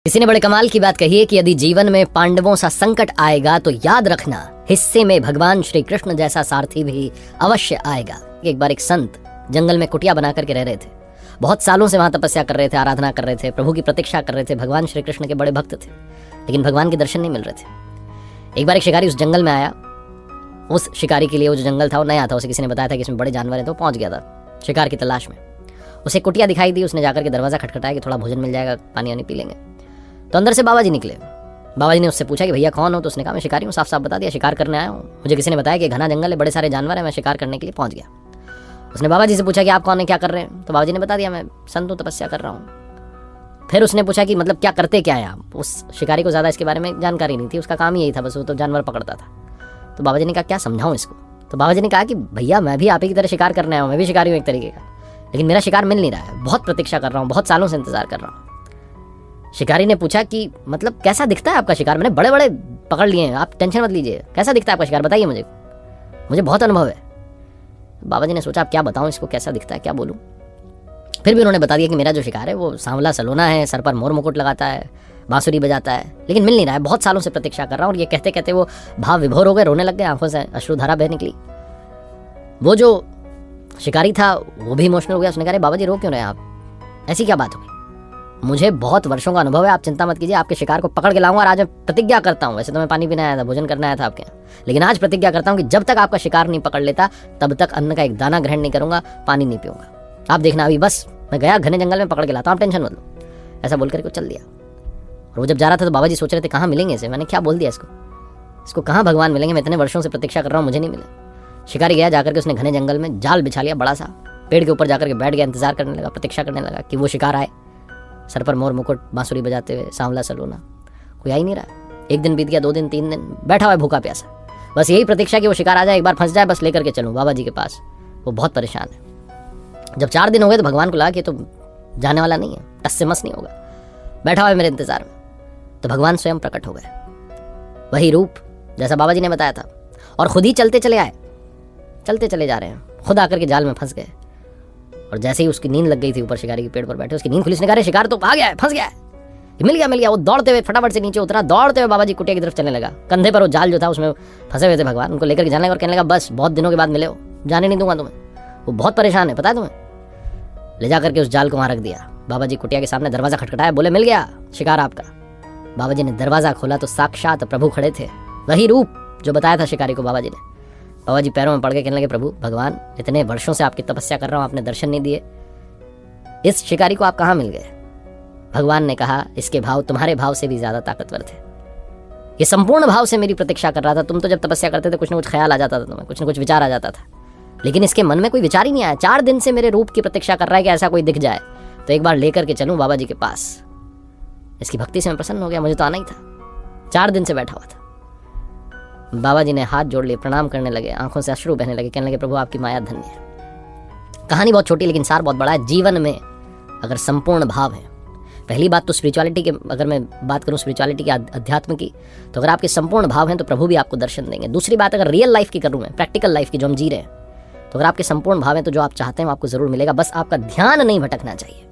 किसी ने बड़े कमाल की बात कही है कि यदि जीवन में पांडवों सा संकट आएगा तो याद रखना हिस्से में भगवान श्री कृष्ण जैसा सारथी भी अवश्य आएगा। एक बार एक संत जंगल में कुटिया बना करके रह रहे थे। बहुत सालों से वहां तपस्या कर रहे थे, आराधना कर रहे थे, प्रभु की प्रतीक्षा कर रहे थे, भगवान श्री कृष्ण के बड़े भक्त थे, लेकिन भगवान के दर्शन नहीं मिल रहे थे। एक बार एक शिकारी उस जंगल में आया। उस शिकारी के लिए वो जो जंगल था वो नया था, उसे किसी ने बताया था कि इसमें बड़े जानवर हैं, तो पहुंच गया था शिकार की तलाश में। उसे कुटिया दिखाई दी, उसने जाकर के दरवाजा खटखटाया कि थोड़ा भोजन मिल जाएगा, पानी वानी पी लेंगे। तो अंदर से बाबा जी निकले। बाबा जी ने उससे पूछा कि भैया कौन हो? तो उसने कहा मैं शिकारी हूँ। साफ साफ बता दिया, शिकार करने आया हूँ, मुझे किसी ने बताया कि घना जंगल है, बड़े सारे जानवर हैं, मैं शिकार करने के लिए पहुंच गया। उसने बाबा जी से पूछा कि आप कौन है, क्या कर रहे हैं? तो बाबा जी ने बता दिया मैं संत हूँ, तपस्या कर रहा हूँ। फिर उसने पूछा कि मतलब क्या करते क्या है आप? उस शिकारी को ज़्यादा इसके बारे में जानकारी नहीं थी, उसका काम ही यही था, बस वो तो जानवर पकड़ता था। तो बाबा जी ने कहा क्या समझाऊँ इसको? तो बाबा जी ने कहा कि भैया मैं भी आप ही की तरह शिकार करने आया हूँ, मैं भी शिकारी हूँ एक तरीके का, लेकिन मेरा शिकार मिल नहीं रहा है, बहुत प्रतीक्षा कर रहा हूँ, बहुत सालों से इंतजार कर रहा हूँ। शिकारी ने पूछा कि मतलब कैसा दिखता है आपका शिकार? मैंने बड़े बड़े पकड़ लिए हैं, आप टेंशन मत लीजिए, कैसा दिखता है आपका शिकार, बताइए मुझे, मुझे बहुत अनुभव है। बाबा जी ने सोचा अब क्या बताऊं इसको, कैसा दिखता है, क्या बोलूं। फिर भी उन्होंने बता दिया कि मेरा जो शिकार है वो सांवला सलोना है, सर पर मोर मुकुट लगाता है, बांसुरी बजाता है, लेकिन मिल नहीं रहा है, बहुत सालों से प्रतीक्षा कर रहा हूं। और ये कहते कहते वो भाव विभोर हो गए, रोने लग गए, आंखों से अश्रुधारा बह निकली। वो जो शिकारी था वो भी इमोशनल हो गया। उसने कहा बाबा जी रो क्यों रहे आप, ऐसी क्या बात हो गई? मुझे बहुत वर्षों का अनुभव है, आप चिंता मत कीजिए, आपके शिकार को पकड़ के लाऊंगा। और आज मैं प्रतिज्ञा करता हूँ, वैसे तो मैं पानी पीने आया था, भोजन करना आया था आपके यहाँ, लेकिन आज प्रतिज्ञा करता हूँ कि जब तक आपका शिकार नहीं पकड़ लेता तब तक अन्न का एक दाना ग्रहण नहीं करूंगा, पानी नहीं पीऊंगा। आप देखना अभी बस मैं गया घने जंगल में, पकड़ के लाता हूँ, आप टेंशन मत लो। ऐसा बोल करके चल दिया। और वो जब जा रहा था तो बाबा जी सोच रहे थे कहाँ मिलेंगे इसे। मैंने क्या बोल दिया इसको कहाँ भगवान मिलेंगे, मैं इतने वर्षों से प्रतीक्षा कर रहा हूँ, मुझे नहीं मिले। शिकारी गया, जाकर के उसने घने जंगल में जाल बिछा लिया, बड़ा सा पेड़ के ऊपर जाकर के बैठ गया, इंतजार करने लगा, प्रतीक्षा करने लगा कि वो शिकार आए, सर पर मोर मुकुट, बांसुरी बजाते हुए, सांवला सलोना। कोई आ ही नहीं रहा। एक दिन बीत गया, 2 दिन, 3 दिन, बैठा हुआ है भूखा प्यासा, बस यही प्रतीक्षा कि वो शिकार आ जाए, एक बार फंस जाए, बस लेकर के चलूँ बाबा जी के पास। वो बहुत परेशान है। जब 4 दिन हो गए तो भगवान को लगा कि तो जाने वाला नहीं है, टस से मस नहीं होगा, बैठा हुआ है मेरे इंतजार में। तो भगवान स्वयं प्रकट हो गए, वही रूप जैसा बाबा जी ने बताया था, और खुद ही चलते चले आए, चलते चले जा रहे हैं, खुद आकर के जाल में फंस गए। और जैसे ही उसकी नींद लग गई थी, ऊपर शिकारी के पेड़ पर बैठे, उसकी नींद खुली, उसने कहा शिकार तो आ गया है, फंस गया है, मिल गया। वो दौड़ते हुए फटाफट से नीचे उतरा, दौड़ते हुए बाबा जी कुटिया की तरफ चलने लगा। कंधे पर वो जाल जो था उसमें फंसे हुए थे भगवान, उनको लेकर के जाने लगा और कहने लगा बस बहुत दिनों के बाद मिले हो, जाने नहीं दूंगा तुम्हें। वो बहुत परेशान है, पता है तुम्हें। ले जा करके उस जाल को वहां रख दिया। बाबा जी कुटिया के सामने दरवाजा खटखटाया, बोले मिल गया शिकार आपका। बाबा जी ने दरवाजा खोला तो साक्षात प्रभु खड़े थे, वही रूप जो बताया था शिकारी को बाबा जी ने। बाबा जी पैरों में पड़ के कहने लगे प्रभु भगवान, इतने वर्षों से आपकी तपस्या कर रहा हूं, आपने दर्शन नहीं दिए, इस शिकारी को आप कहाँ मिल गए? भगवान ने कहा इसके भाव तुम्हारे भाव से भी ज्यादा ताकतवर थे, ये संपूर्ण भाव से मेरी प्रतीक्षा कर रहा था। तुम तो जब तपस्या करते थे कुछ न कुछ ख्याल आ जाता था तुम्हें, कुछ न कुछ विचार आ जाता था, लेकिन इसके मन में कोई विचार ही नहीं आया। 4 दिन से मेरे रूप की प्रतीक्षा कर रहा है कि ऐसा कोई दिख जाए तो एक बार लेकर के चलूं बाबा जी के पास। इसकी भक्ति से मैं प्रसन्न हो गया, मुझे तो आना ही था, 4 दिन से बैठा हुआ था। बाबा जी ने हाथ जोड़ लिए, प्रणाम करने लगे, आंखों से अश्रु बहने लगे, कहने लगे प्रभु आपकी माया धन्य है। कहानी बहुत छोटी लेकिन सार बहुत बड़ा है। जीवन में अगर संपूर्ण भाव है, पहली बात तो स्पिरिचुअलिटी के, अगर मैं बात करूं स्पिरिचुअलिटी की, अध्यात्म की, तो अगर आपके संपूर्ण भाव हैं तो प्रभु भी आपको दर्शन देंगे। दूसरी बात अगर रियल लाइफ की करूं मैं, प्रैक्टिकल लाइफ की जो हम जी रहे हैं, तो अगर आपके संपूर्ण भाव हैं तो जो आप चाहते हैं वो आपको जरूर मिलेगा, बस आपका ध्यान नहीं भटकना चाहिए।